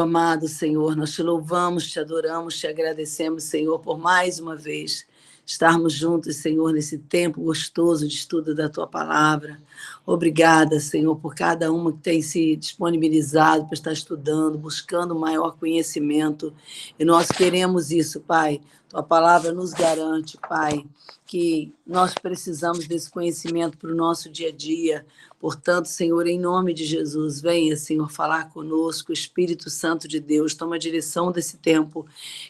Amado Senhor, nós te louvamos, te adoramos, te agradecemos, Senhor, por mais uma vez estarmos juntos, Senhor, nesse tempo gostoso de estudo da Tua Palavra. Obrigada, Senhor, por cada uma que tem se disponibilizado para estar estudando, buscando maior conhecimento. E nós queremos isso, Pai. Tua Palavra nos garante, Pai, que nós precisamos desse conhecimento para o nosso dia a dia. Portanto, Senhor, em nome de Jesus, venha, Senhor, falar conosco. O Espírito Santo de Deus toma a direção desse tempo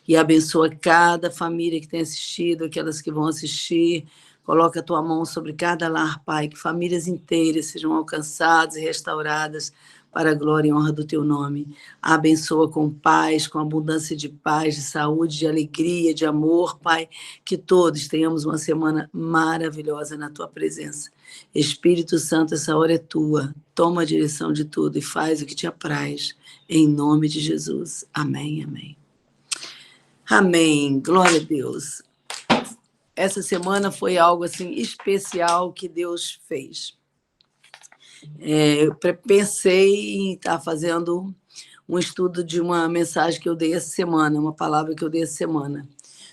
e abençoa cada família que tem assistido, aquelas que vão assistir. Coloca a tua mão sobre cada lar, Pai, que famílias inteiras sejam alcançadas e restauradas para a glória e honra do teu nome. Abençoa com paz, com abundância de paz, de saúde, de alegria, de amor, Pai, que todos tenhamos uma semana maravilhosa na tua presença. Espírito Santo, essa hora é tua. Toma a direção de tudo e faz o que te apraz. Em nome de Jesus. Amém, amém. Amém. Glória a Deus. Essa semana foi algo assim especial que Deus fez. Eu pensei em estar fazendo um estudo de uma mensagem que eu dei essa semana, uma palavra que eu dei essa semana.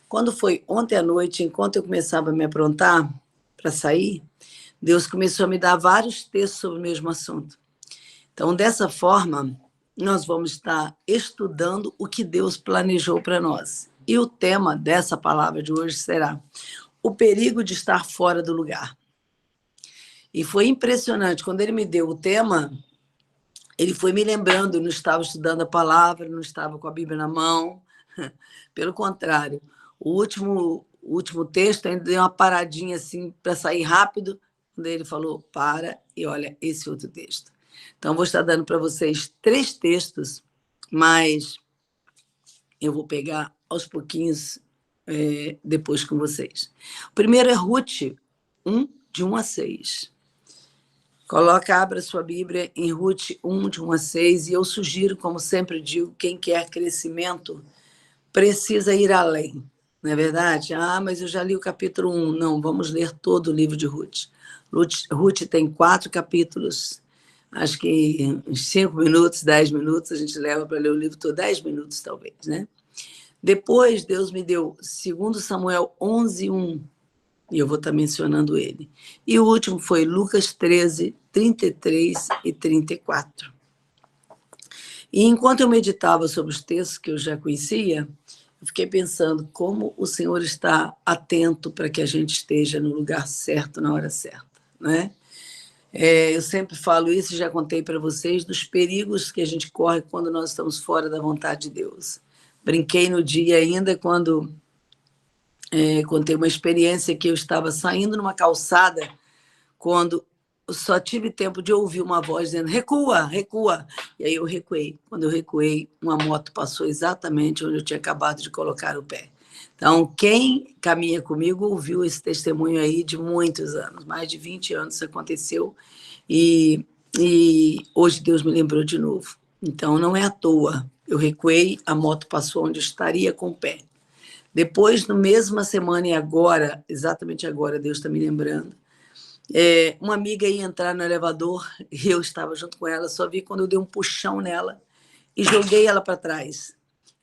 Quando foi ontem à noite, enquanto eu começava a me aprontar para sair, Deus começou a me dar vários textos sobre o mesmo assunto. Então, dessa forma, nós vamos estar estudando o que Deus planejou para nós. E o tema dessa palavra de hoje será o perigo de estar fora do lugar. E foi impressionante, quando ele me deu o tema, ele foi me lembrando, eu não estava estudando a palavra, não estava com a Bíblia na mão, pelo contrário. O último texto ainda deu uma paradinha assim para sair rápido, quando ele falou, para e olha esse outro texto. Então, vou estar dando para vocês 3 textos, mas eu vou pegar aos pouquinhos depois com vocês. O primeiro é Ruth 1, de 1 a 6. Abra sua Bíblia em Ruth 1, de 1 a 6, e eu sugiro, como sempre digo, quem quer crescimento precisa ir além, não é verdade? Mas eu já li o capítulo 1. Não, vamos ler todo o livro de Ruth. Ruth tem 4 capítulos, acho que uns 5 minutos, 10 minutos, a gente leva para ler o livro todo, 10 minutos talvez, né? Depois, Deus me deu 2 Samuel 11, 1, e eu vou estar mencionando ele. E o último foi Lucas 13, 33 e 34. E enquanto eu meditava sobre os textos que eu já conhecia, eu fiquei pensando como o Senhor está atento para que a gente esteja no lugar certo, na hora certa, né? Eu sempre falo isso, já contei para vocês, dos perigos que a gente corre quando nós estamos fora da vontade de Deus. Brinquei no dia ainda quando contei uma experiência que eu estava saindo numa calçada, quando eu só tive tempo de ouvir uma voz dizendo, recua, recua. E aí eu recuei. Quando eu recuei, uma moto passou exatamente onde eu tinha acabado de colocar o pé. Então, quem caminha comigo ouviu esse testemunho aí de muitos anos, mais de 20 anos isso aconteceu, e hoje Deus me lembrou de novo. Então, não é à toa. Eu recuei, a moto passou onde eu estaria com o pé. Depois, no mesma semana e agora, exatamente agora, Deus está me lembrando, uma amiga ia entrar no elevador e eu estava junto com ela, só vi quando eu dei um puxão nela e joguei ela para trás.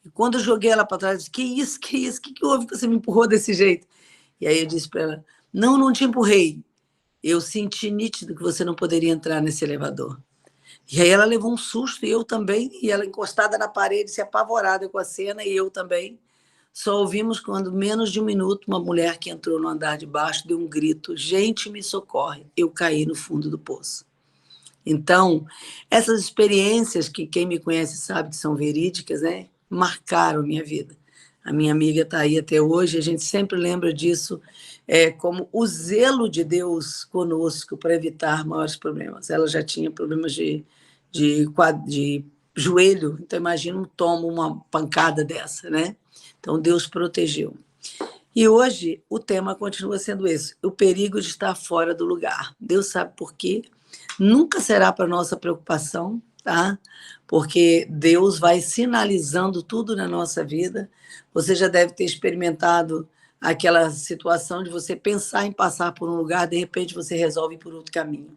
E quando eu joguei ela para trás, eu disse, que isso, o que houve que você me empurrou desse jeito? E aí eu disse para ela, não te empurrei, eu senti nítido que você não poderia entrar nesse elevador. E aí ela levou um susto, e eu também, e ela encostada na parede, se apavorada com a cena, e eu também. Só ouvimos quando, menos de 1 minuto, uma mulher que entrou no andar de baixo deu um grito, gente, me socorre, eu caí no fundo do poço. Então, essas experiências que quem me conhece sabe que são verídicas, né, marcaram minha vida. A minha amiga está aí até hoje, a gente sempre lembra disso como o zelo de Deus conosco para evitar maiores problemas. Ela já tinha problemas de joelho, então imagina um tomo, uma pancada dessa, né? Então Deus protegeu. E hoje o tema continua sendo esse, o perigo de estar fora do lugar. Deus sabe por quê? Nunca será para nossa preocupação, tá? Porque Deus vai sinalizando tudo na nossa vida. Você já deve ter experimentado aquela situação de você pensar em passar por um lugar, de repente você resolve ir por outro caminho,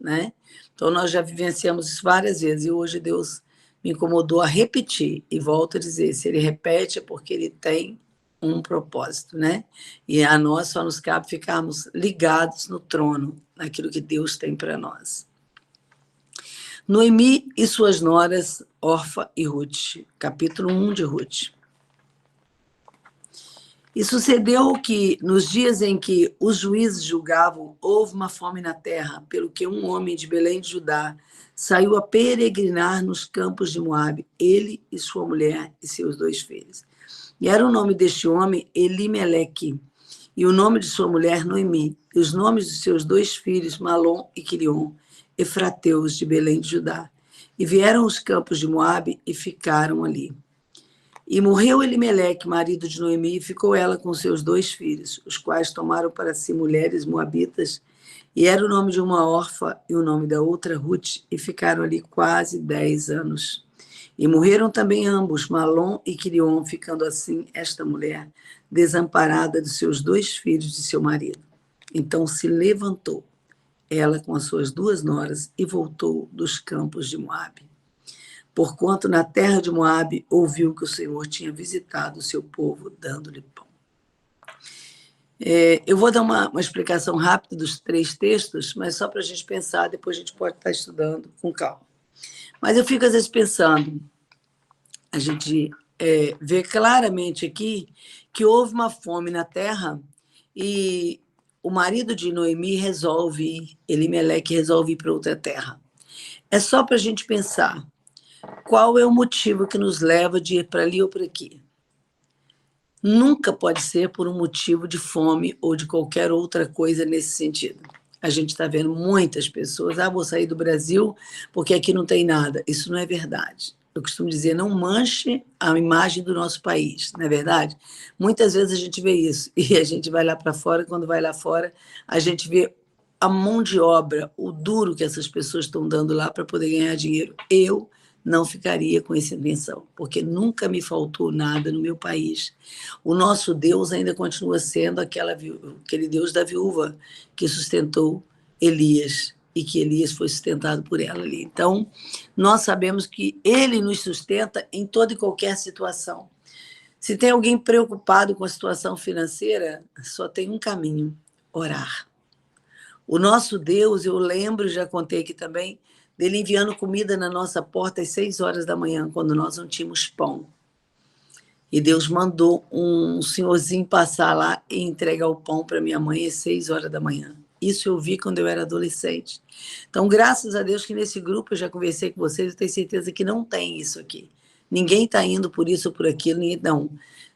né? Então nós já vivenciamos isso várias vezes e hoje Deus me incomodou a repetir, e volto a dizer, se ele repete é porque ele tem um propósito, né? E a nós só nos cabe ficarmos ligados no trono, naquilo que Deus tem para nós. Noemi e suas noras, Orfa e Ruth, capítulo 1 de Ruth. E sucedeu que, nos dias em que os juízes julgavam, houve uma fome na terra, pelo que um homem de Belém de Judá saiu a peregrinar nos campos de Moabe, ele e sua mulher e seus 2 filhos. E era o nome deste homem Elimeleque, e o nome de sua mulher Noemi, e os nomes de seus 2 filhos Malom e Quilion, efrateus de Belém de Judá. E vieram aos campos de Moabe e ficaram ali. E morreu Elimeleque, marido de Noemi, e ficou ela com seus 2 filhos, os quais tomaram para si mulheres moabitas, e era o nome de uma Orfa e o nome da outra Ruth, e ficaram ali quase 10 anos. E morreram também ambos, Malom e Quilion, ficando assim esta mulher desamparada dos seus 2 filhos de seu marido. Então se levantou, ela com as suas 2 noras, e voltou dos campos de Moabe. Porquanto na terra de Moabe ouviu que o Senhor tinha visitado o seu povo, dando-lhe pão. Eu vou dar uma explicação rápida dos 3 textos, mas só para a gente pensar, depois a gente pode estar estudando com calma. Mas eu fico às vezes pensando, a gente vê claramente aqui que houve uma fome na terra e o marido de Noemi Elimeleque resolve ir para outra terra. É só para a gente pensar. Qual é o motivo que nos leva de ir para ali ou para aqui? Nunca pode ser por um motivo de fome ou de qualquer outra coisa nesse sentido. A gente está vendo muitas pessoas, vou sair do Brasil porque aqui não tem nada. Isso não é verdade. Eu costumo dizer, não manche a imagem do nosso país, não é verdade? Muitas vezes a gente vê isso e a gente vai lá para fora, e quando vai lá fora, a gente vê a mão de obra, o duro que essas pessoas estão dando lá para poder ganhar dinheiro. Eu não ficaria com essa intenção, porque nunca me faltou nada no meu país. O nosso Deus ainda continua sendo aquele Deus da viúva que sustentou Elias e que Elias foi sustentado por ela ali. Então, nós sabemos que ele nos sustenta em toda e qualquer situação. Se tem alguém preocupado com a situação financeira, só tem um caminho: orar. O nosso Deus, eu lembro, já contei aqui também, dele enviando comida na nossa porta às 6 horas da manhã, quando nós não tínhamos pão. E Deus mandou um senhorzinho passar lá e entregar o pão para minha mãe às 6 horas da manhã. Isso eu vi quando eu era adolescente. Então, graças a Deus que nesse grupo eu já conversei com vocês, eu tenho certeza que não tem isso aqui. Ninguém está indo por isso ou por aquilo, não.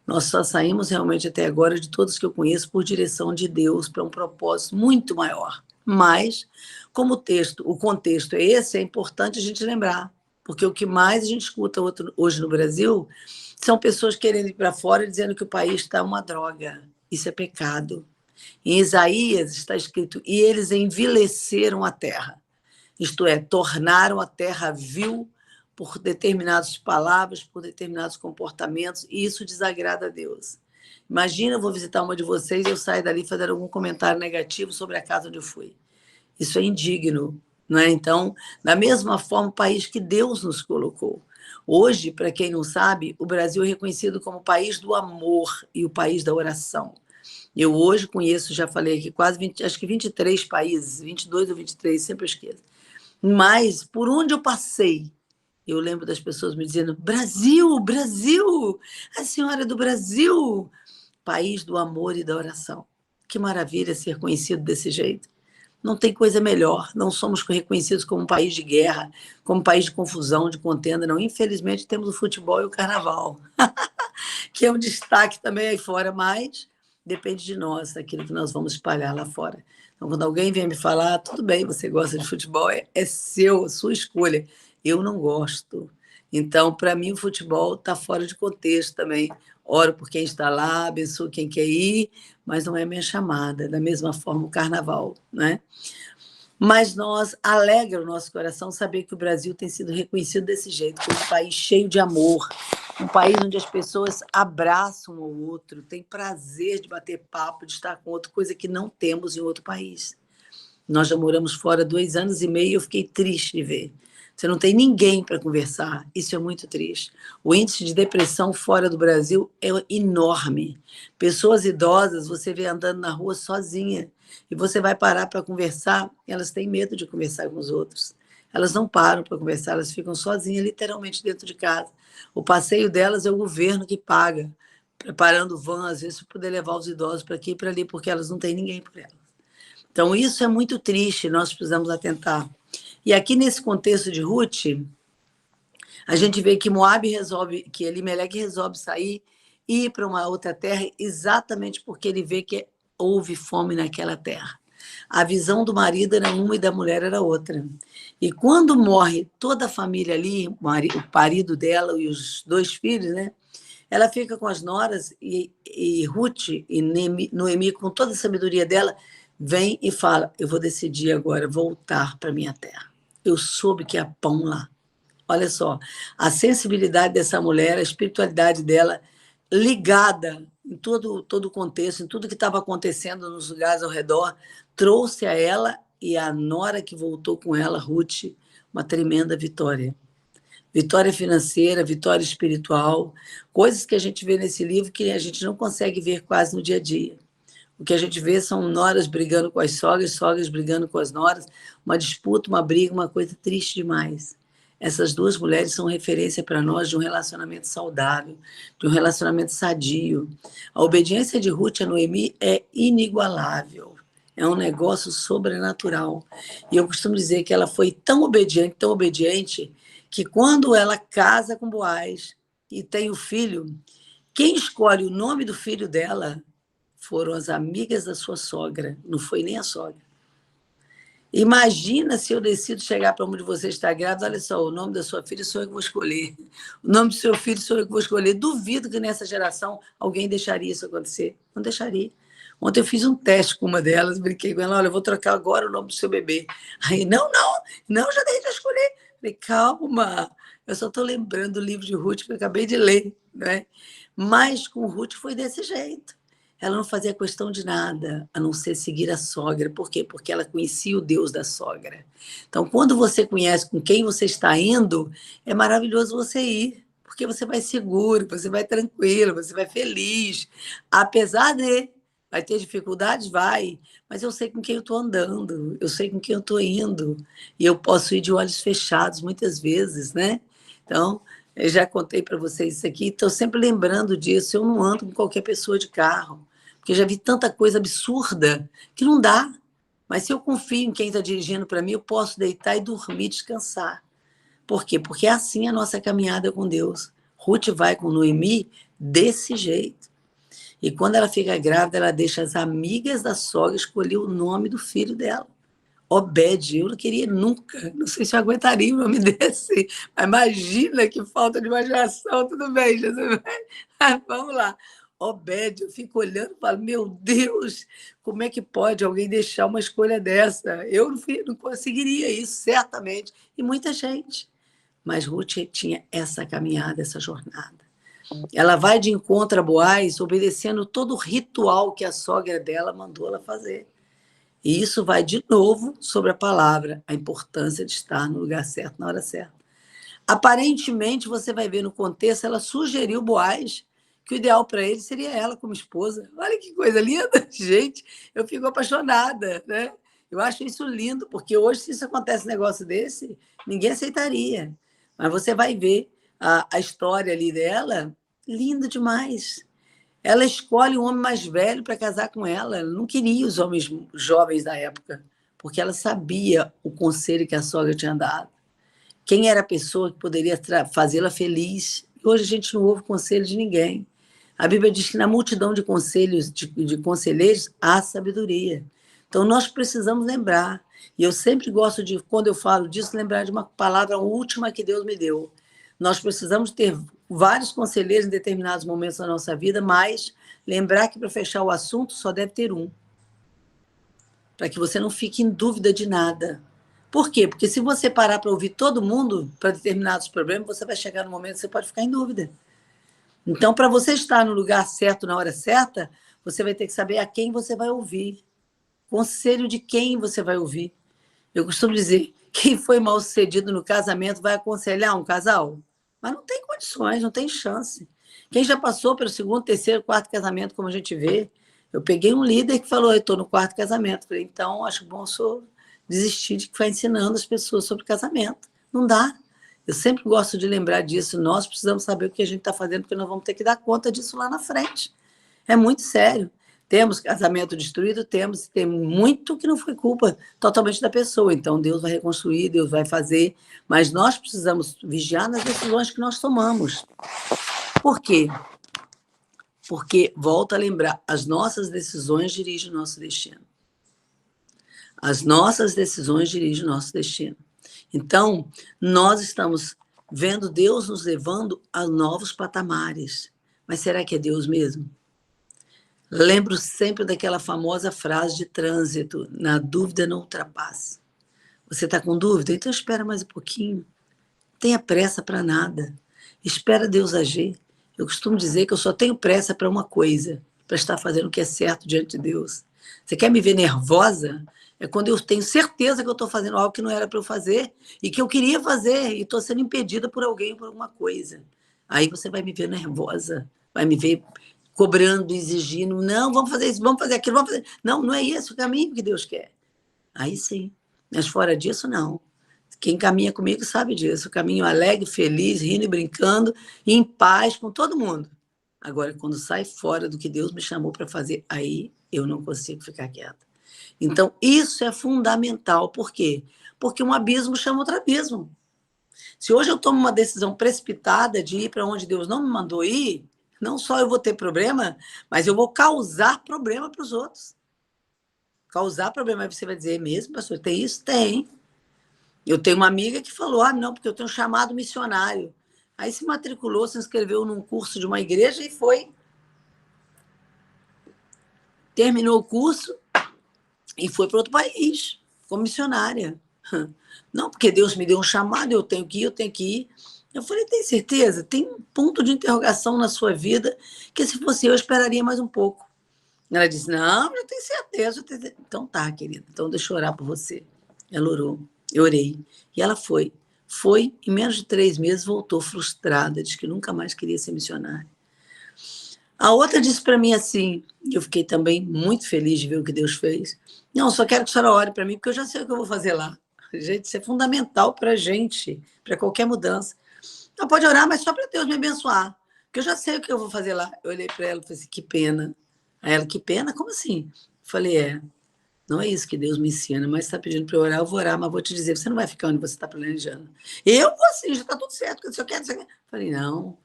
Nós só saímos realmente até agora, de todos que eu conheço, por direção de Deus, para um propósito muito maior. Mas, como o contexto é esse, é importante a gente lembrar, porque o que mais a gente escuta hoje no Brasil são pessoas querendo ir para fora dizendo que o país está uma droga. Isso é pecado. Em Isaías está escrito, e eles envileceram a terra, isto é, tornaram a terra vil por determinadas palavras, por determinados comportamentos, e isso desagrada a Deus. Imagina, eu vou visitar uma de vocês e eu saio dali fazendo algum comentário negativo sobre a casa onde eu fui. Isso é indigno, não é? Então, da mesma forma, o país que Deus nos colocou. Hoje, para quem não sabe, o Brasil é reconhecido como o país do amor e o país da oração. Eu hoje conheço, já falei aqui, quase 20, acho que 23 países, 22 ou 23, sempre esqueço. Mas, por onde eu passei, eu lembro das pessoas me dizendo, Brasil, Brasil, a senhora é do Brasil, país do amor e da oração. Que maravilha ser conhecido desse jeito. Não tem coisa melhor, não somos reconhecidos como um país de guerra, como um país de confusão, de contenda, não. Infelizmente, temos o futebol e o carnaval, que é um destaque também aí fora, mas depende de nós, daquilo que nós vamos espalhar lá fora. Então, quando alguém vem me falar, tudo bem, você gosta de futebol, é sua escolha. Eu não gosto. Então, para mim, o futebol está fora de contexto também. Oro por quem está lá, abençoo quem quer ir, mas não é minha chamada. Da mesma forma, o carnaval, né? Mas alegra o nosso coração saber que o Brasil tem sido reconhecido desse jeito, como um país cheio de amor, um país onde as pessoas abraçam um ao outro, têm prazer de bater papo, de estar com outro, coisa que não temos em outro país. Nós já moramos fora 2 anos e meio e eu fiquei triste de ver. Você não tem ninguém para conversar. Isso é muito triste. O índice de depressão fora do Brasil é enorme. Pessoas idosas, você vê andando na rua sozinha, e você vai parar para conversar, elas têm medo de conversar com os outros. Elas não param para conversar, elas ficam sozinhas, literalmente dentro de casa. O passeio delas é o governo que paga, preparando van, às vezes, para poder levar os idosos para aqui e para ali, porque elas não têm ninguém por elas. Então, isso é muito triste, nós precisamos atentar. E aqui nesse contexto de Ruth, a gente vê que Moabe resolve, que Elimeleque resolve sair e ir para uma outra terra exatamente porque ele vê que houve fome naquela terra. A visão do marido era uma e da mulher era outra. E quando morre toda a família ali, o marido dela e os 2 filhos, né? Ela fica com as noras e Ruth e Noemi, com toda a sabedoria dela, vem e fala: eu vou decidir agora voltar para minha terra. Eu soube que há pão lá. Olha só, a sensibilidade dessa mulher, a espiritualidade dela, ligada em todo o contexto, em tudo que estava acontecendo nos lugares ao redor, trouxe a ela e a nora que voltou com ela, Ruth, uma tremenda vitória. Vitória financeira, vitória espiritual, coisas que a gente vê nesse livro que a gente não consegue ver quase no dia a dia. O que a gente vê são noras brigando com as sogras, sogras brigando com as noras, uma disputa, uma briga, uma coisa triste demais. Essas 2 mulheres são referência para nós de um relacionamento saudável, de um relacionamento sadio. A obediência de Ruth a Noemi é inigualável. É um negócio sobrenatural. E eu costumo dizer que ela foi tão obediente, que quando ela casa com Boaz e tem o filho, quem escolhe o nome do filho dela foram as amigas da sua sogra, não foi nem a sogra. Imagina se eu decido chegar para uma de vocês que está grávida, olha só, o nome da sua filha sou eu que vou escolher, o nome do seu filho sou eu que vou escolher. Duvido que nessa geração alguém deixaria isso acontecer. Não deixaria. Ontem eu fiz um teste com uma delas, brinquei com ela, olha, eu vou trocar agora o nome do seu bebê. Aí, não, já deixa eu escolher. Falei, calma, eu só estou lembrando do livro de Ruth que eu acabei de ler, né? Mas com Ruth foi desse jeito. Ela não fazia questão de nada, a não ser seguir a sogra. Por quê? Porque ela conhecia o Deus da sogra. Então, quando você conhece com quem você está indo, é maravilhoso você ir, porque você vai seguro, você vai tranquilo, você vai feliz. Apesar de vai ter dificuldades, vai, mas eu sei com quem eu estou andando, eu sei com quem eu estou indo, e eu posso ir de olhos fechados muitas vezes, né? Então, eu já contei para vocês isso aqui, estou sempre lembrando disso. Eu não ando com qualquer pessoa de carro, porque já vi tanta coisa absurda que não dá. Mas se eu confio em quem está dirigindo para mim, eu posso deitar e dormir, descansar. Por quê? Porque é assim a nossa caminhada com Deus. Ruth vai com Noemi desse jeito. E quando ela fica grávida, ela deixa as amigas da sogra escolher o nome do filho dela. Obed, eu não queria nunca, não sei se eu aguentaria o nome desse, mas imagina que falta de imaginação, tudo bem, Jesus, vamos lá. Obed, eu fico olhando e falo, meu Deus, como é que pode alguém deixar uma escolha dessa? Eu não conseguiria isso, certamente, e muita gente. Mas Ruth tinha essa caminhada, essa jornada. Ela vai de encontro a Boaz, obedecendo todo o ritual que a sogra dela mandou ela fazer. E isso vai de novo sobre a palavra, a importância de estar no lugar certo, na hora certa. Aparentemente, você vai ver no contexto, ela sugeriu Boaz que o ideal para ele seria ela como esposa. Olha que coisa linda, gente. Eu fico apaixonada, né? Eu acho isso lindo, porque hoje, se isso acontece um negócio desse, ninguém aceitaria. Mas você vai ver a história ali dela, lindo demais. Ela escolhe um homem mais velho para casar com ela. Ela não queria os homens jovens da época, porque ela sabia o conselho que a sogra tinha dado. Quem era a pessoa que poderia fazê-la feliz? Hoje a gente não ouve conselho de ninguém. A Bíblia diz que na multidão de conselhos, de conselheiros, há sabedoria. Então nós precisamos lembrar. E eu sempre gosto de, quando eu falo disso, lembrar de uma palavra última que Deus me deu. Nós precisamos ter vários conselheiros em determinados momentos da nossa vida, mas lembrar que para fechar o assunto só deve ter um. Para que você não fique em dúvida de nada. Por quê? Porque se você parar para ouvir todo mundo para determinados problemas, você vai chegar no momento que você pode ficar em dúvida. Então, para você estar no lugar certo, na hora certa, você vai ter que saber a quem você vai ouvir. Conselho de quem você vai ouvir. Eu costumo dizer Quem foi mal sucedido no casamento vai aconselhar um casal? Mas não tem condições, não tem chance. Quem já passou pelo segundo, terceiro, quarto casamento, como a gente vê, eu peguei um líder que falou, eu estou no quarto casamento. Falei, então, acho bom o senhor desistir de ficar ensinando as pessoas sobre casamento. Não dá. Eu sempre gosto de lembrar disso. Nós precisamos saber o que a gente está fazendo, porque nós vamos ter que dar conta disso lá na frente. É muito sério. Temos casamento destruído, tem muito que não foi culpa totalmente da pessoa. Então, Deus vai reconstruir, Deus vai fazer, mas nós precisamos vigiar nas decisões que nós tomamos. Por quê? Porque, volto a lembrar, as nossas decisões dirigem o nosso destino. As nossas decisões dirigem o nosso destino. Então, nós estamos vendo Deus nos levando a novos patamares. Mas será que é Deus mesmo? Lembro sempre daquela famosa frase de trânsito, na dúvida não ultrapasse. Você está com dúvida? Então espera mais um pouquinho. Não tenha pressa para nada. Espera Deus agir. Eu costumo dizer que eu só tenho pressa para uma coisa, para estar fazendo o que é certo diante de Deus. Você quer me ver nervosa? É quando eu tenho certeza que eu estou fazendo algo que não era para eu fazer e que eu queria fazer e estou sendo impedida por alguém, por alguma coisa. Aí você vai me ver nervosa, vai me ver cobrando, exigindo, não, vamos fazer isso, vamos fazer aquilo, vamos fazer... Não, não é esse o caminho que Deus quer. Aí sim, mas fora disso, não. Quem caminha comigo sabe disso, o caminho alegre, feliz, rindo e brincando, e em paz com todo mundo. Agora, quando sai fora do que Deus me chamou para fazer, aí eu não consigo ficar quieta. Então, isso é fundamental. Por quê? Porque um abismo chama outro abismo. Se hoje eu tomo uma decisão precipitada de ir para onde Deus não me mandou ir, não só eu vou ter problema, mas eu vou causar problema para os outros. Causar problema. Aí você vai dizer, mesmo, pastor, tem isso? Tem. Eu tenho uma amiga que falou, não, porque eu tenho um chamado missionário. Aí se matriculou, se inscreveu num curso de uma igreja e foi. Terminou o curso e foi para outro país, como missionária. Não, porque Deus me deu um chamado, eu tenho que ir, eu tenho que ir. Eu falei, tem certeza? Tem um ponto de interrogação na sua vida que se fosse eu esperaria mais um pouco. Ela disse, não, eu tenho certeza. Então tá, querida, então deixa eu orar por você. Ela orou, eu orei. E ela foi. Foi, em menos de 3 meses, voltou frustrada, disse que nunca mais queria ser missionária. A outra disse para mim assim, e eu fiquei também muito feliz de ver o que Deus fez. Não, só quero que a senhora ore para mim, porque eu já sei o que eu vou fazer lá. Gente, isso é fundamental para a gente, para qualquer mudança. Não, pode orar, mas só para Deus me abençoar, porque eu já sei o que eu vou fazer lá. Eu olhei para ela e falei assim, que pena. Aí ela, que pena? Como assim? Eu falei, não é isso que Deus me ensina, mas está pedindo para eu orar, eu vou orar, mas vou te dizer, você não vai ficar onde você está planejando. Eu vou assim, já está tudo certo, o senhor quer, você quer. Eu falei, não.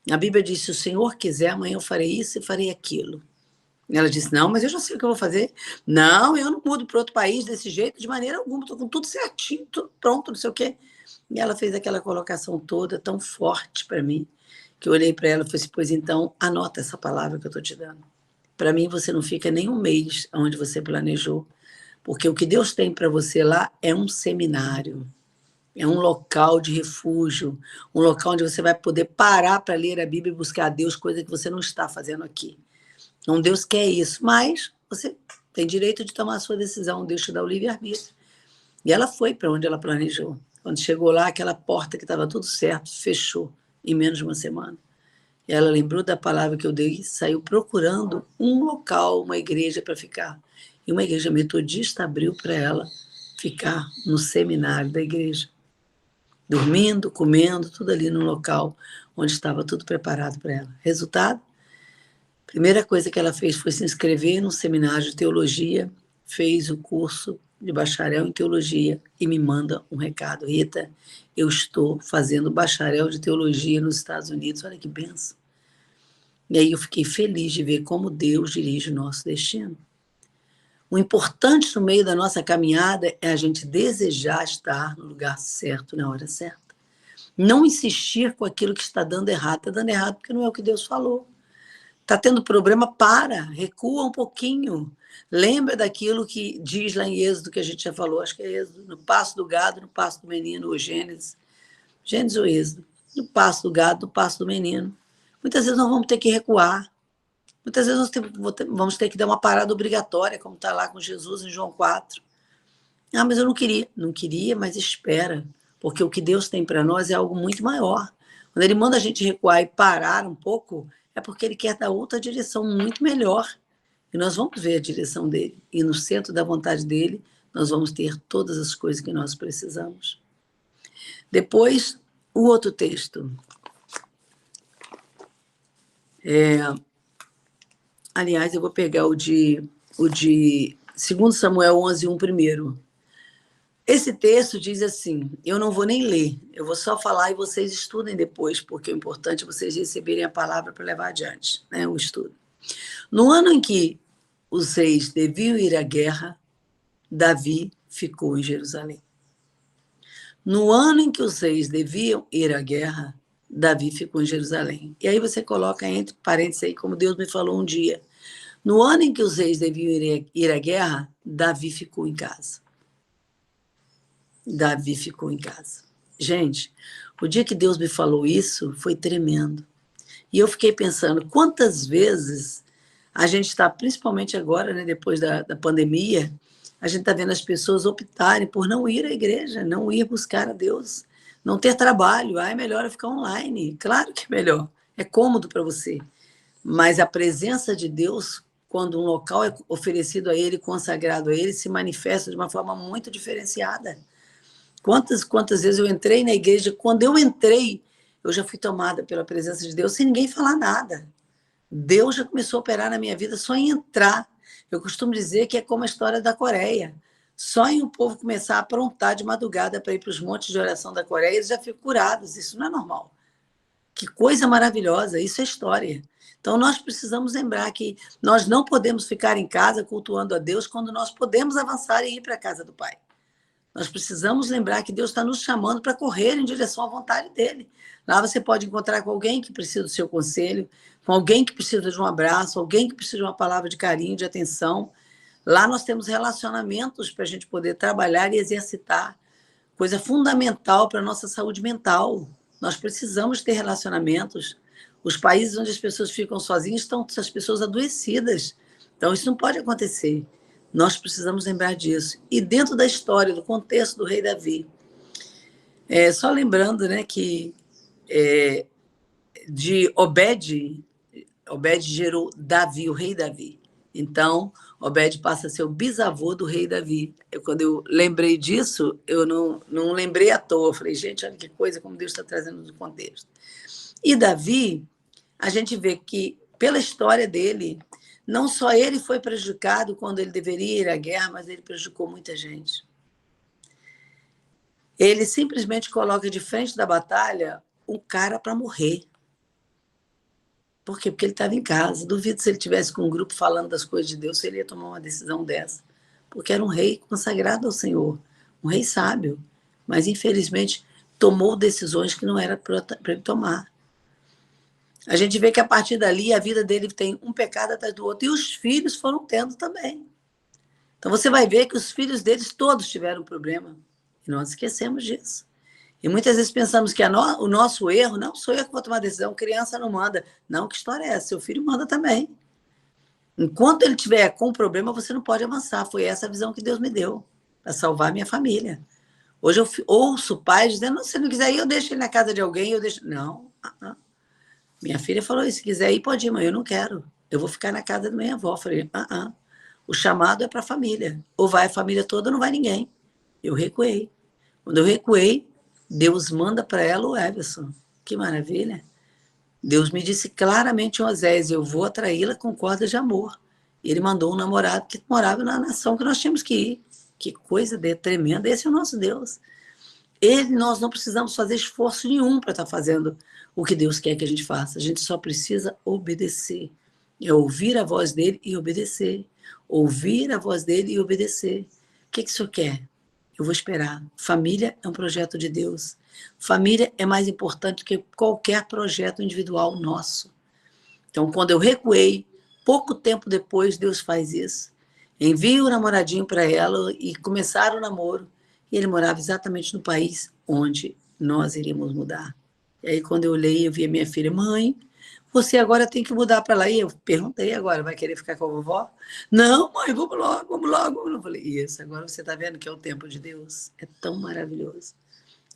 A Bíblia diz, se o Senhor quiser, amanhã eu farei isso e farei aquilo. Ela disse, não, mas eu já sei o que eu vou fazer. Não, eu não mudo para outro país desse jeito, de maneira alguma, estou com tudo certinho, tudo pronto, não sei o quê. E ela fez aquela colocação toda tão forte para mim, que eu olhei para ela e falei assim, pois então, anota essa palavra que eu estou te dando. Para mim, você não fica nem um mês onde você planejou, porque o que Deus tem para você lá é um seminário, é um local de refúgio, um local onde você vai poder parar para ler a Bíblia e buscar a Deus, coisa que você não está fazendo aqui. Então, Deus quer isso, mas você tem direito de tomar a sua decisão, Deus te dá o livre-arbítrio. E ela foi para onde ela planejou. Quando chegou lá, aquela porta que estava tudo certo, fechou em menos de uma semana. E ela lembrou da palavra que eu dei, saiu procurando um local, uma igreja para ficar. E uma igreja metodista abriu para ela ficar no seminário da igreja. Dormindo, comendo, tudo ali no local onde estava tudo preparado para ela. Resultado? A primeira coisa que ela fez foi se inscrever num seminário de teologia, fez o curso de bacharel em teologia e me manda um recado. Rita, eu estou fazendo bacharel de teologia nos Estados Unidos, olha que benção. E aí eu fiquei feliz de ver como Deus dirige o nosso destino. O importante no meio da nossa caminhada é a gente desejar estar no lugar certo, na hora certa. Não insistir com aquilo que está dando errado. Está dando errado porque não é o que Deus falou. Está tendo problema, recua um pouquinho. Lembra daquilo que diz lá em Êxodo, que a gente já falou, acho que é Êxodo, no passo do gado, no passo do menino, ou Gênesis. Gênesis ou Êxodo. No passo do gado, no passo do menino. Muitas vezes nós vamos ter que recuar. Muitas vezes nós vamos ter que dar uma parada obrigatória, como está lá com Jesus em João 4. Ah, mas eu não queria. Não queria, mas espera. Porque o que Deus tem para nós é algo muito maior. Quando Ele manda a gente recuar e parar um pouco, é porque Ele quer dar outra direção muito melhor. E nós vamos ver a direção dele. E no centro da vontade dele, nós vamos ter todas as coisas que nós precisamos. Depois, o outro texto. Aliás, eu vou pegar o de 2 Samuel 11:1 primeiro. Esse texto diz assim, eu não vou nem ler, eu vou só falar e vocês estudem depois, porque o importante é vocês receberem a palavra para levar adiante, né, o estudo. No ano em que os reis deviam ir à guerra, Davi ficou em Jerusalém. No ano em que os reis deviam ir à guerra, Davi ficou em Jerusalém. E aí você coloca entre parênteses aí, como Deus me falou um dia. No ano em que os reis deviam ir à guerra, Davi ficou em casa. Davi ficou em casa. Gente, o dia que Deus me falou isso foi tremendo. E eu fiquei pensando, quantas vezes a gente está, principalmente agora, né, depois da pandemia, a gente está vendo as pessoas optarem por não ir à igreja, não ir buscar a Deus, não ter trabalho. Ah, é melhor eu ficar online. Claro que é melhor, é cômodo para você. Mas a presença de Deus, quando um local é oferecido a Ele, consagrado a Ele, se manifesta de uma forma muito diferenciada. Quantas vezes eu entrei na igreja, quando eu entrei, eu já fui tomada pela presença de Deus sem ninguém falar nada. Deus já começou a operar na minha vida só em entrar. Eu costumo dizer que é como a história da Coreia. Só em o povo começar a aprontar de madrugada para ir para os montes de oração da Coreia, eles já ficam curados. Isso não é normal. Que coisa maravilhosa, isso é história. Então, nós precisamos lembrar que nós não podemos ficar em casa cultuando a Deus quando nós podemos avançar e ir para a casa do Pai. Nós precisamos lembrar que Deus está nos chamando para correr em direção à vontade dele. Lá você pode encontrar com alguém que precisa do seu conselho, com alguém que precisa de um abraço, alguém que precisa de uma palavra de carinho, de atenção. Lá nós temos relacionamentos para a gente poder trabalhar e exercitar, coisa fundamental para a nossa saúde mental. Nós precisamos ter relacionamentos. Os países onde as pessoas ficam sozinhas estão as pessoas adoecidas. Então, isso não pode acontecer. Nós precisamos lembrar disso. E dentro da história, do contexto do rei Davi, só lembrando, né, que de Obed gerou Davi, o rei Davi. Então, Obed passa a ser o bisavô do rei Davi. Quando eu lembrei disso, eu não lembrei à toa. Eu falei, gente, olha que coisa, como Deus está trazendo do contexto. E Davi, a gente vê que, pela história dele, não só ele foi prejudicado quando ele deveria ir à guerra, mas ele prejudicou muita gente. Ele simplesmente coloca de frente da batalha um cara para morrer. Por quê? Porque ele estava em casa. Duvido se ele tivesse com um grupo falando das coisas de Deus, se ele ia tomar uma decisão dessa. Porque era um rei consagrado ao Senhor, um rei sábio. Mas, infelizmente, tomou decisões que não era para ele tomar. A gente vê que, a partir dali, a vida dele tem um pecado atrás do outro. E os filhos foram tendo também. Então, você vai ver que os filhos deles todos tiveram problema. E nós esquecemos disso. E muitas vezes pensamos que o nosso erro, não sou eu que vou tomar decisão, criança não manda. Não, que história é essa? Seu filho manda também. Enquanto ele estiver com problema, você não pode avançar. Foi essa a visão que Deus me deu, para salvar a minha família. Hoje eu ouço pais dizendo, se não quiser ir, eu deixo ele na casa de alguém, eu deixo... Não, Minha filha falou, se quiser ir, pode ir, mãe, eu não quero. Eu vou ficar na casa da minha avó. Eu falei, O chamado é para a família. Ou vai a família toda ou não vai ninguém. Eu recuei. Quando eu recuei, Deus manda para ela o Everson. Que maravilha. Deus me disse claramente em Osés, eu vou atraí-la com cordas de amor. E ele mandou um namorado que morava na nação que nós tínhamos que ir. Que coisa tremenda. Esse é o nosso Deus. Nós não precisamos fazer esforço nenhum para estar fazendo o que Deus quer que a gente faça. A gente só precisa obedecer. É ouvir a voz dele e obedecer. Ouvir a voz dele e obedecer. O que o Senhor quer? Eu vou esperar. Família é um projeto de Deus. Família é mais importante do que qualquer projeto individual nosso. Então, quando eu recuei, pouco tempo depois, Deus faz isso. Envia o namoradinho para ela e começaram o namoro. E ele morava exatamente no país onde nós iríamos mudar. E aí, quando eu olhei, eu vi a minha filha, mãe, Você agora tem que mudar para lá. E eu perguntei agora, vai querer ficar com a vovó? Não, mãe, vamos logo, vamos logo. Eu falei, isso, agora você está vendo que é o tempo de Deus. É tão maravilhoso.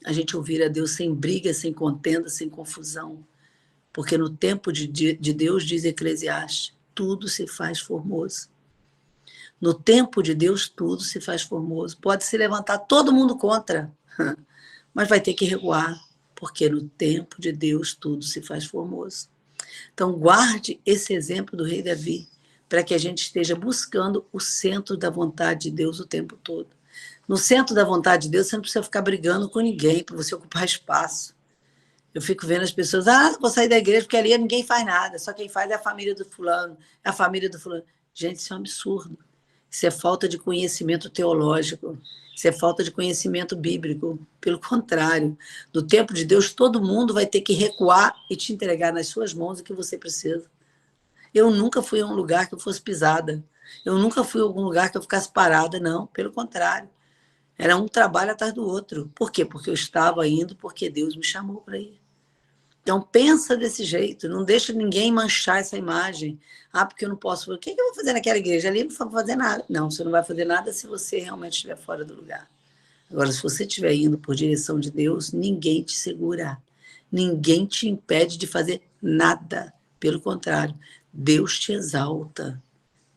A gente ouvir a Deus sem briga, sem contenda, sem confusão. Porque no tempo de Deus, diz Eclesiastes, tudo se faz formoso. No tempo de Deus, tudo se faz formoso. Pode se levantar todo mundo contra, mas vai ter que recuar, porque no tempo de Deus, tudo se faz formoso. Então, guarde esse exemplo do rei Davi, para que a gente esteja buscando o centro da vontade de Deus o tempo todo. No centro da vontade de Deus, você não precisa ficar brigando com ninguém para você ocupar espaço. Eu fico vendo as pessoas, vou sair da igreja porque ali ninguém faz nada, só quem faz é a família do fulano, é a família do fulano. Gente, isso é um absurdo. Isso é falta de conhecimento teológico, isso é falta de conhecimento bíblico. Pelo contrário, no tempo de Deus, todo mundo vai ter que recuar e te entregar nas suas mãos o que você precisa. Eu nunca fui a um lugar que eu fosse pisada. Eu nunca fui a algum lugar que eu ficasse parada, não. Pelo contrário. Era um trabalho atrás do outro. Por quê? Porque eu estava indo porque Deus me chamou para ir. Então, pensa desse jeito, não deixa ninguém manchar essa imagem. Porque eu não posso. O que eu vou fazer naquela igreja? Ali não vou fazer nada. Não, você não vai fazer nada se você realmente estiver fora do lugar. Agora, se você estiver indo por direção de Deus, ninguém te segura. Ninguém te impede de fazer nada. Pelo contrário, Deus te exalta.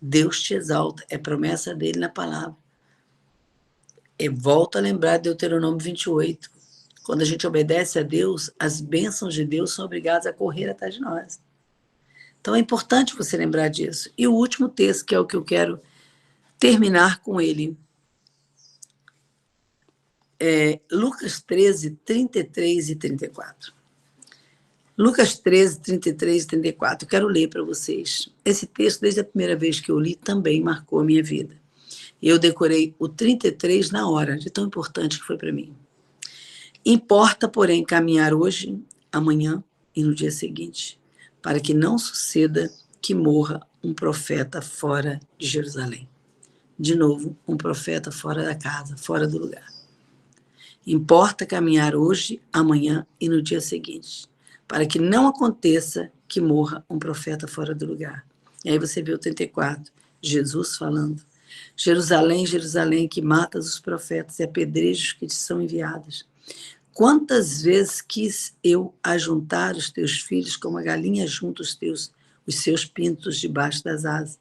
Deus te exalta. É promessa dele na palavra. Volto a lembrar de Deuteronômio 28. Quando a gente obedece a Deus, as bênçãos de Deus são obrigadas a correr atrás de nós. Então é importante você lembrar disso. E o último texto, que é o que eu quero terminar com ele, é Lucas 13, 33 e 34. Lucas 13, 33 e 34. Eu quero ler para vocês. Esse texto, desde a primeira vez que eu li, também marcou a minha vida. Eu decorei o 33 na hora, de tão importante que foi para mim. Importa, porém, caminhar hoje, amanhã e no dia seguinte, para que não suceda que morra um profeta fora de Jerusalém. De novo, um profeta fora da casa, fora do lugar. Importa caminhar hoje, amanhã e no dia seguinte, para que não aconteça que morra um profeta fora do lugar. E aí você vê o 34, Jesus falando. Jerusalém, Jerusalém, que matas os profetas e apedrejos que te são enviados. Quantas vezes quis eu ajuntar os teus filhos como a galinha junta os seus pintos debaixo das asas,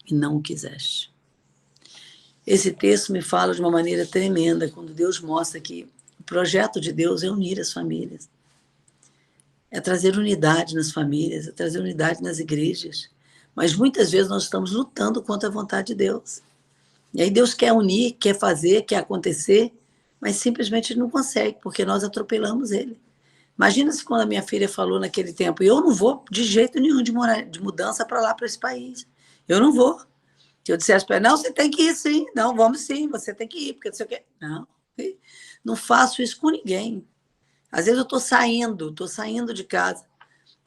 e não o quiseste. Esse texto me fala de uma maneira tremenda, quando Deus mostra que o projeto de Deus é unir as famílias. É trazer unidade nas famílias, é trazer unidade nas igrejas. Mas muitas vezes nós estamos lutando contra a vontade de Deus. E aí Deus quer unir, quer fazer, quer acontecer, mas simplesmente não consegue, porque nós atropelamos ele. Imagina se quando a minha filha falou naquele tempo, eu não vou de jeito nenhum de mudança para lá, para esse país. Eu não vou. Se eu dissesse para ela, não, você tem que ir sim. Não, vamos sim, você tem que ir, porque não sei o quê. Não faço isso com ninguém. Às vezes eu estou saindo de casa.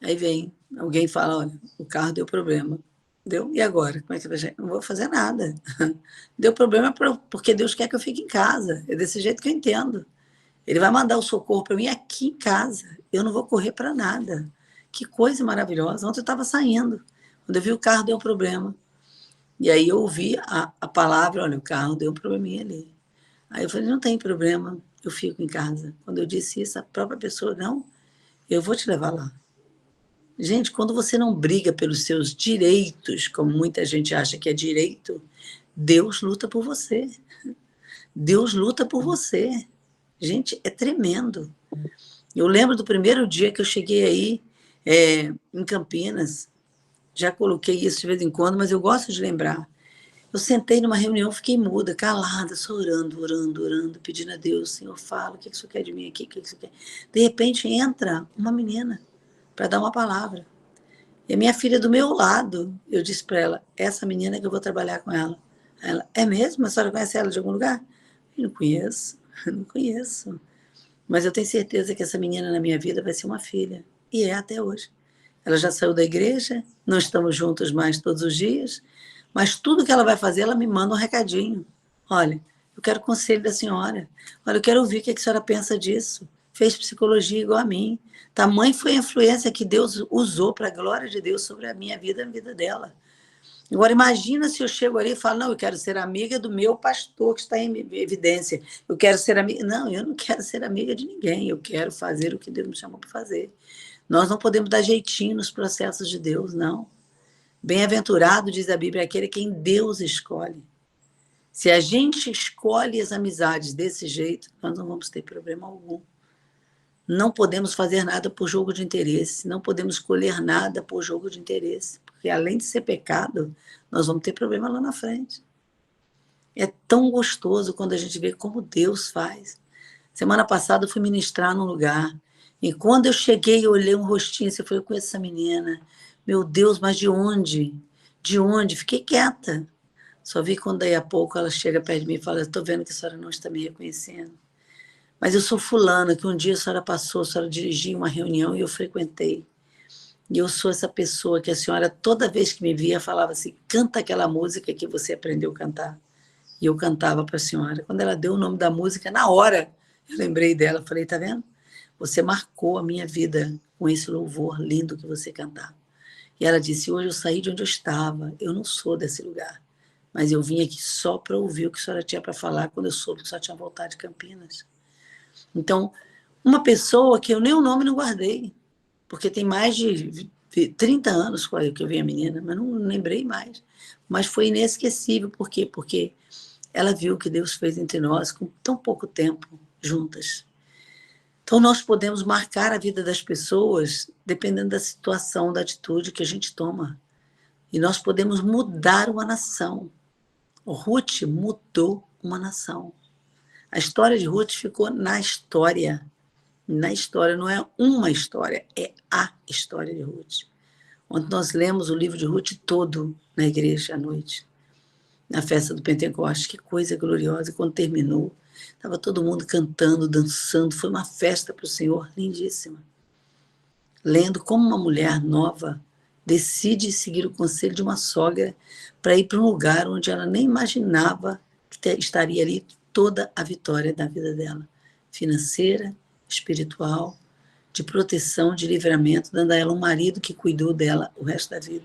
Aí vem alguém e fala, olha, o carro deu problema. Deu? E agora? Como é que vai ser? Não vou fazer nada. Deu problema porque Deus quer que eu fique em casa. É desse jeito que eu entendo. Ele vai mandar o socorro para mim aqui em casa. Eu não vou correr para nada. Que coisa maravilhosa. Ontem eu estava saindo. Quando eu vi o carro, deu problema. E aí eu ouvi a palavra, olha, o carro deu um probleminha ali. Aí eu falei, não tem problema, eu fico em casa. Quando eu disse isso, a própria pessoa, não, eu vou te levar lá. Gente, quando você não briga pelos seus direitos, como muita gente acha que é direito, Deus luta por você. Deus luta por você. Gente, é tremendo. Eu lembro do primeiro dia que eu cheguei aí em Campinas, já coloquei isso de vez em quando, mas eu gosto de lembrar. Eu sentei numa reunião, fiquei muda, calada, só orando, pedindo a Deus, Senhor, fala, o que o Senhor quer de mim aqui, o que o Senhor quer? De repente entra uma menina para dar uma palavra. E a minha filha do meu lado, eu disse para ela, essa menina que eu vou trabalhar com ela. Ela, é mesmo? A senhora conhece ela de algum lugar? Eu não conheço, não conheço. Mas eu tenho certeza que essa menina na minha vida vai ser uma filha. E é até hoje. Ela já saiu da igreja, não estamos juntos mais todos os dias, mas tudo que ela vai fazer, ela me manda um recadinho. Olha, eu quero conselho da senhora. Olha, eu quero ouvir o que a senhora pensa disso. fez psicologia igual a mim. Tamanha foi a influência que Deus usou para a glória de Deus sobre a minha vida e a vida dela. Agora, imagina se eu chego ali e falo, não, eu quero ser amiga do meu pastor que está em evidência. Eu quero ser amiga... Não, eu não quero ser amiga de ninguém. Eu quero fazer o que Deus me chamou para fazer. Nós não podemos dar jeitinho nos processos de Deus, não. Bem-aventurado, diz a Bíblia, é aquele quem Deus escolhe. Se a gente escolhe as amizades desse jeito, nós não vamos ter problema algum. Não podemos fazer nada por jogo de interesse, não podemos escolher nada por jogo de interesse, porque além de ser pecado, nós vamos ter problema lá na frente. É tão gostoso quando a gente vê como Deus faz. Semana passada eu fui ministrar num lugar, e quando eu cheguei, eu olhei um rostinho, assim, eu falei, eu conheço essa menina. Meu Deus, mas de onde? De onde? Fiquei quieta. Só vi quando daí a pouco ela chega perto de mim e fala, estou vendo que a senhora não está me reconhecendo. Mas eu sou fulana, que um dia a senhora passou, a senhora dirigiu uma reunião e eu frequentei. E eu sou essa pessoa que a senhora, toda vez que me via, falava assim, canta aquela música que você aprendeu a cantar. E eu cantava para a senhora. Quando ela deu o nome da música, na hora, eu lembrei dela. Falei, tá vendo? Você marcou a minha vida com esse louvor lindo que você cantava. E ela disse, hoje eu saí de onde eu estava, eu não sou desse lugar. Mas eu vim aqui só para ouvir o que a senhora tinha para falar quando eu soube que a senhora tinha voltado de Campinas. Então, uma pessoa que eu nem o nome não guardei, porque tem mais de 30 anos que eu vi a menina, mas não lembrei mais. Mas foi inesquecível. Por quê? Porque ela viu o que Deus fez entre nós com tão pouco tempo juntas. Então, nós podemos marcar a vida das pessoas dependendo da situação, da atitude que a gente toma. E nós podemos mudar uma nação. O Ruth mudou uma nação. A história de Ruth ficou na história. Na história, não é uma história, é a história de Ruth. Ontem nós lemos o livro de Ruth todo na igreja à noite, na festa do Pentecostes. Que coisa gloriosa. Quando terminou, estava todo mundo cantando, dançando. Foi uma festa para o Senhor lindíssima. Lendo como uma mulher nova decide seguir o conselho de uma sogra para ir para um lugar onde ela nem imaginava que estaria ali toda a vitória da vida dela, financeira, espiritual, de proteção, de livramento, dando a ela um marido que cuidou dela o resto da vida,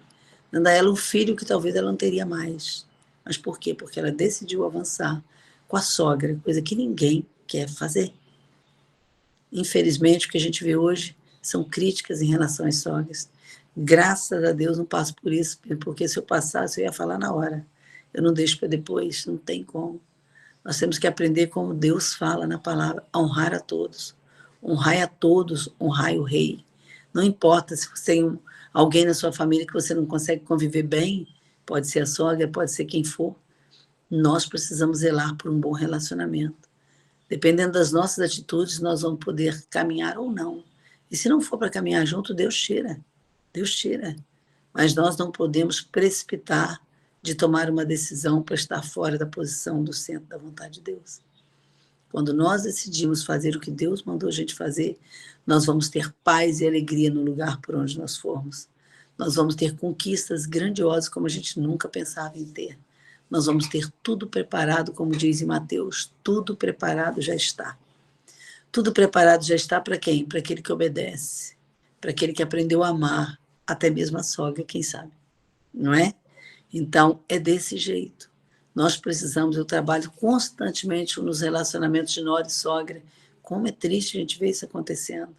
dando a ela um filho que talvez ela não teria mais. Mas por quê? Porque ela decidiu avançar com a sogra, coisa que ninguém quer fazer. Infelizmente, o que a gente vê hoje são críticas em relação às sogras. Graças a Deus não passo por isso, porque se eu passasse, eu ia falar na hora. Eu não deixo para depois, não tem como. Nós temos que aprender como Deus fala na palavra, honrar a todos. Honrai a todos, honrai o rei. Não importa se você tem alguém na sua família que você não consegue conviver bem, pode ser a sogra, pode ser quem for. Nós precisamos zelar por um bom relacionamento. Dependendo das nossas atitudes, nós vamos poder caminhar ou não. E se não for para caminhar junto, Deus tira. Deus tira. Mas nós não podemos precipitar de tomar uma decisão para estar fora da posição do centro da vontade de Deus. Quando nós decidimos fazer o que Deus mandou a gente fazer, nós vamos ter paz e alegria no lugar por onde nós formos. Nós vamos ter conquistas grandiosas como a gente nunca pensava em ter. Nós vamos ter tudo preparado, como diz em Mateus, tudo preparado já está. Tudo preparado já está para quem? Para aquele que obedece, para aquele que aprendeu a amar, até mesmo a sogra, quem sabe, não é? Então, é desse jeito. Nós precisamos, eu trabalho constantemente nos relacionamentos de nora e sogra. Como é triste a gente ver isso acontecendo.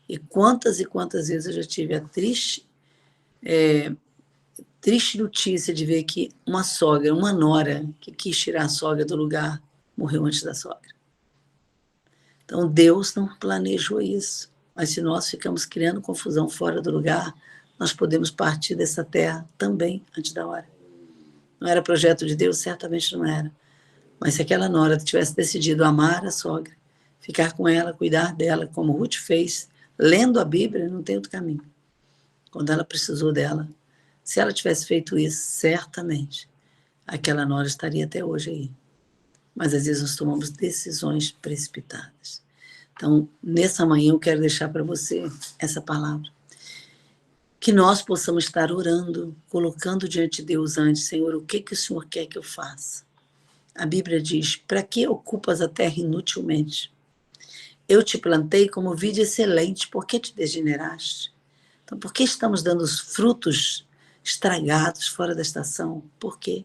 E quantas vezes eu já tive a triste notícia de ver que uma sogra, uma nora, que quis tirar a sogra do lugar, morreu antes da sogra. Então, Deus não planejou isso. Mas se nós ficamos criando confusão fora do lugar, nós podemos partir dessa terra também antes da hora. Não era projeto de Deus? Certamente não era. Mas se aquela nora tivesse decidido amar a sogra, ficar com ela, cuidar dela, como Ruth fez, lendo a Bíblia, não tem outro caminho. Quando ela precisou dela, se ela tivesse feito isso, certamente, aquela nora estaria até hoje aí. Mas às vezes nós tomamos decisões precipitadas. Então, nessa manhã eu quero deixar para você essa palavra. Que nós possamos estar orando, colocando diante de Deus antes, Senhor, o que o Senhor quer que eu faça? A Bíblia diz, para que ocupas a terra inutilmente? Eu te plantei como vide excelente, por que te degeneraste? Então, por que estamos dando os frutos estragados fora da estação? Por quê?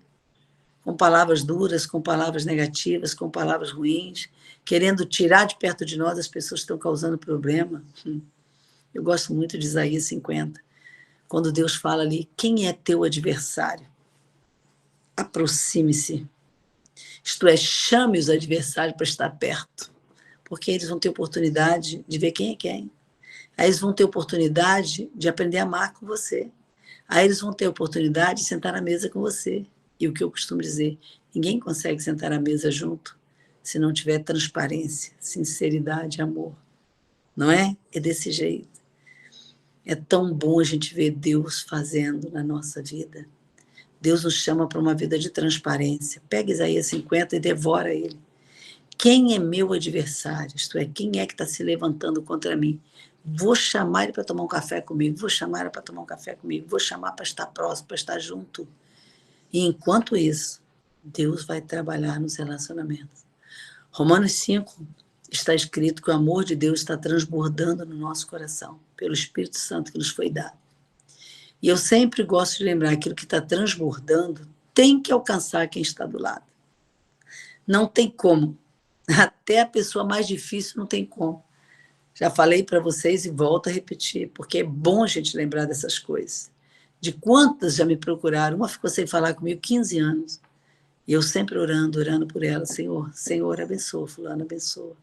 Com palavras duras, com palavras negativas, com palavras ruins, querendo tirar de perto de nós as pessoas que estão causando problema. Eu gosto muito de Isaías 50, quando Deus fala ali, quem é teu adversário? Aproxime-se. Isto é, chame os adversários para estar perto, porque eles vão ter oportunidade de ver quem é quem. Aí eles vão ter oportunidade de aprender a amar com você. Aí eles vão ter oportunidade de sentar à mesa com você. E o que eu costumo dizer, ninguém consegue sentar à mesa junto se não tiver transparência, sinceridade, amor. Não é? É desse jeito. É tão bom a gente ver Deus fazendo na nossa vida. Deus nos chama para uma vida de transparência. Pega Isaías 50 e devora ele. Quem é meu adversário? Isto é, quem é que está se levantando contra mim? Vou chamar ele para tomar um café comigo, vou chamar ele para tomar um café comigo, vou chamar para estar próximo, para estar junto. E enquanto isso, Deus vai trabalhar nos relacionamentos. Romanos 5 está escrito que o amor de Deus está transbordando no nosso coração, pelo Espírito Santo que nos foi dado. E eu sempre gosto de lembrar, aquilo que está transbordando tem que alcançar quem está do lado. Não tem como. Até a pessoa mais difícil não tem como. Já falei para vocês e volto a repetir, porque é bom a gente lembrar dessas coisas. De quantas já me procuraram, uma ficou sem falar comigo 15 anos. E eu sempre orando por ela, Senhor, abençoa, fulano, abençoa.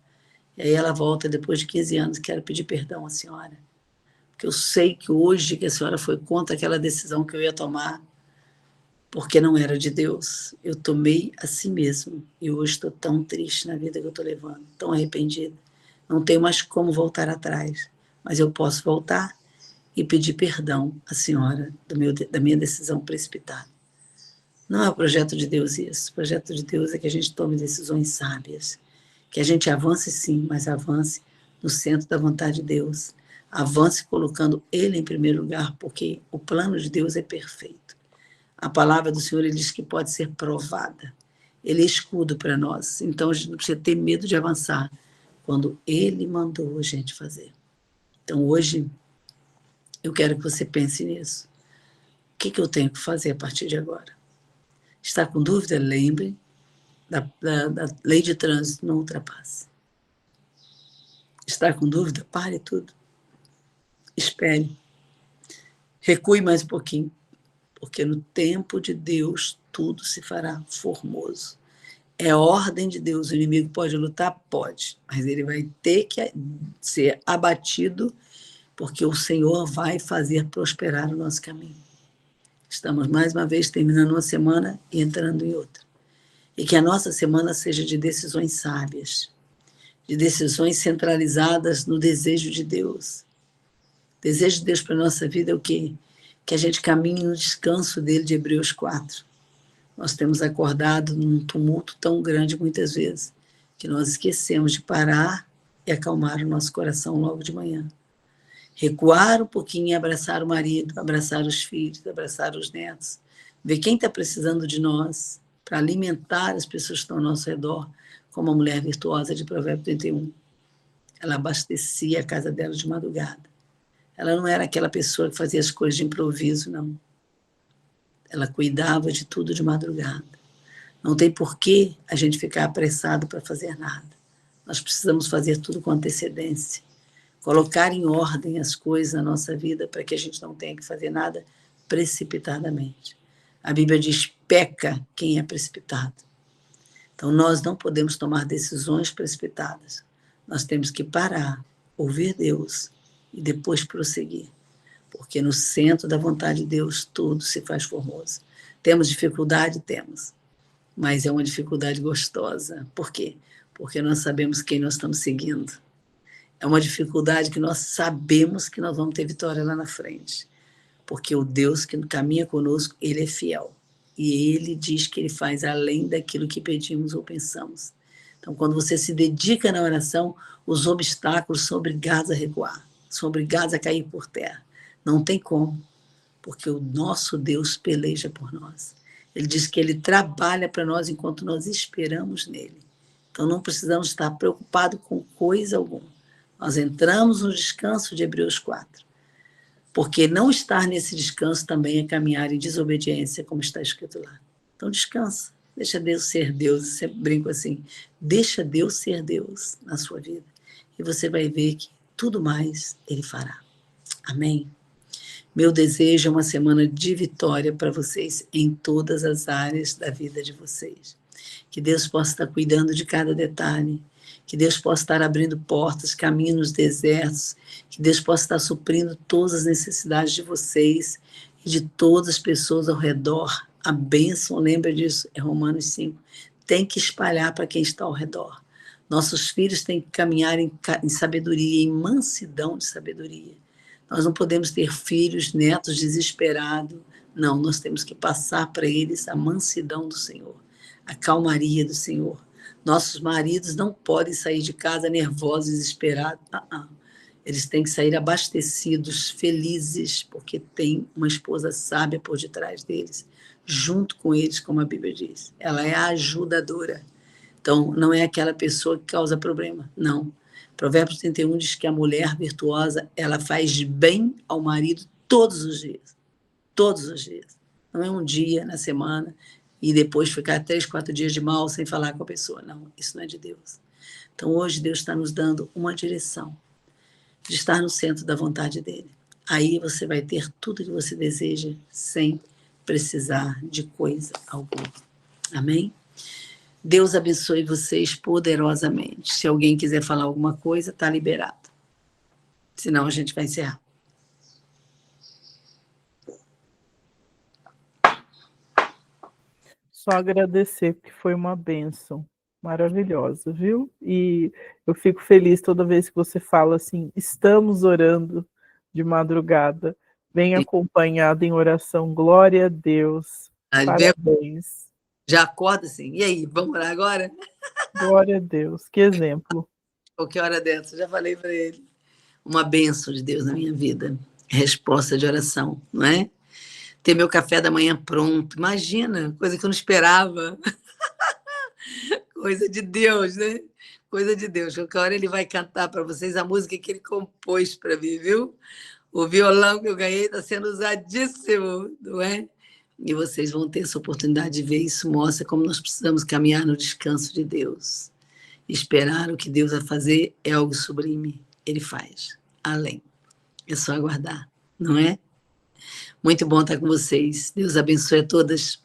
E aí ela volta depois de 15 anos, quero pedir perdão à senhora. Porque eu sei que hoje que a senhora foi contra aquela decisão que eu ia tomar, porque não era de Deus. Eu tomei a si mesmo. E hoje estou tão triste na vida que eu estou levando, tão arrependida. Não tenho mais como voltar atrás. Mas eu posso voltar e pedir perdão à senhora da minha decisão precipitada. Não é o projeto de Deus isso. O projeto de Deus é que a gente tome decisões sábias. Que a gente avance sim, mas avance no centro da vontade de Deus. Avance colocando Ele em primeiro lugar, porque o plano de Deus é perfeito. A palavra do Senhor, ele diz que pode ser provada. Ele é escudo para nós. Então, a gente não precisa ter medo de avançar quando Ele mandou a gente fazer. Então, hoje, eu quero que você pense nisso. O que eu tenho que fazer a partir de agora? Está com dúvida? Lembre da lei de trânsito, não ultrapasse. Está com dúvida? Pare tudo. Espere. Recue mais um pouquinho. Porque no tempo de Deus tudo se fará formoso. É ordem de Deus. O inimigo pode lutar? Pode. Mas ele vai ter que ser abatido, porque o Senhor vai fazer prosperar o nosso caminho. Estamos mais uma vez terminando uma semana e entrando em outra. E que a nossa semana seja de decisões sábias, de decisões centralizadas no desejo de Deus. O desejo de Deus para a nossa vida é o quê? Que a gente caminhe no descanso dele de Hebreus 4. Nós temos acordado num tumulto tão grande muitas vezes, que nós esquecemos de parar e acalmar o nosso coração logo de manhã. Recuar um pouquinho e abraçar o marido, abraçar os filhos, abraçar os netos, ver quem está precisando de nós, para alimentar as pessoas que estão ao nosso redor, como a mulher virtuosa de Provérbios 31. Ela abastecia a casa dela de madrugada. Ela não era aquela pessoa que fazia as coisas de improviso, não. Ela cuidava de tudo de madrugada. Não tem porquê a gente ficar apressado para fazer nada. Nós precisamos fazer tudo com antecedência. Colocar em ordem as coisas na nossa vida para que a gente não tenha que fazer nada precipitadamente. A Bíblia diz, peca quem é precipitado. Então, nós não podemos tomar decisões precipitadas. Nós temos que parar, ouvir Deus, e depois prosseguir, porque no centro da vontade de Deus tudo se faz formoso. Temos dificuldade? Temos, mas é uma dificuldade gostosa. Por quê? Porque nós sabemos quem nós estamos seguindo. É uma dificuldade que nós sabemos que nós vamos ter vitória lá na frente, porque o Deus que caminha conosco, Ele é fiel, e Ele diz que Ele faz além daquilo que pedimos ou pensamos. Então, quando você se dedica na oração, os obstáculos são obrigados a recuar, são obrigados a cair por terra. Não tem como, porque o nosso Deus peleja por nós. Ele diz que Ele trabalha para nós enquanto nós esperamos nele. Então, não precisamos estar preocupados com coisa alguma. Nós entramos no descanso de Hebreus 4. Porque não estar nesse descanso também é caminhar em desobediência, como está escrito lá. Então, descansa. Deixa Deus ser Deus. Eu sempre brinco assim. Deixa Deus ser Deus na sua vida. E você vai ver que tudo mais Ele fará. Amém? Meu desejo é uma semana de vitória para vocês em todas as áreas da vida de vocês. Que Deus possa estar cuidando de cada detalhe. Que Deus possa estar abrindo portas, caminhos nos desertos. Que Deus possa estar suprindo todas as necessidades de vocês e de todas as pessoas ao redor. A bênção, lembra disso? É Romanos 5. Tem que espalhar para quem está ao redor. Nossos filhos têm que caminhar em sabedoria, em mansidão de sabedoria. Nós não podemos ter filhos, netos desesperados. Não, nós temos que passar para eles a mansidão do Senhor, a calmaria do Senhor. Nossos maridos não podem sair de casa nervosos, desesperados. Eles têm que sair abastecidos, felizes, porque tem uma esposa sábia por detrás deles, junto com eles, como a Bíblia diz. Ela é a ajudadora. Então, não é aquela pessoa que causa problema, não. Provérbios 31 diz que a mulher virtuosa, ela faz bem ao marido todos os dias. Todos os dias. Não é um dia na semana e depois ficar 3, 4 dias de mal sem falar com a pessoa. Não, isso não é de Deus. Então, hoje, Deus está nos dando uma direção de estar no centro da vontade dEle. Aí você vai ter tudo que você deseja sem precisar de coisa alguma. Amém? Deus abençoe vocês poderosamente. Se alguém quiser falar alguma coisa, está liberado. Senão a gente vai encerrar. Só agradecer, porque foi uma bênção maravilhosa, viu? E eu fico feliz toda vez que você fala assim, estamos orando de madrugada, bem acompanhado em oração, glória a Deus, parabéns. Já acorda assim, e aí, vamos orar agora? Glória a Deus, que exemplo. Qualquer hora dessa, já falei para ele. Uma bênção de Deus na minha vida, resposta de oração, não é? Ter meu café da manhã pronto, imagina, coisa que eu não esperava. Coisa de Deus, né? Coisa de Deus. Qualquer hora ele vai cantar para vocês a música que ele compôs para mim, viu? O violão que eu ganhei está sendo usadíssimo, não é? E vocês vão ter essa oportunidade de ver isso. Mostra como nós precisamos caminhar no descanso de Deus. Esperar o que Deus vai fazer é algo sublime. Ele faz. Além. É só aguardar, não é? Muito bom estar com vocês. Deus abençoe a todas.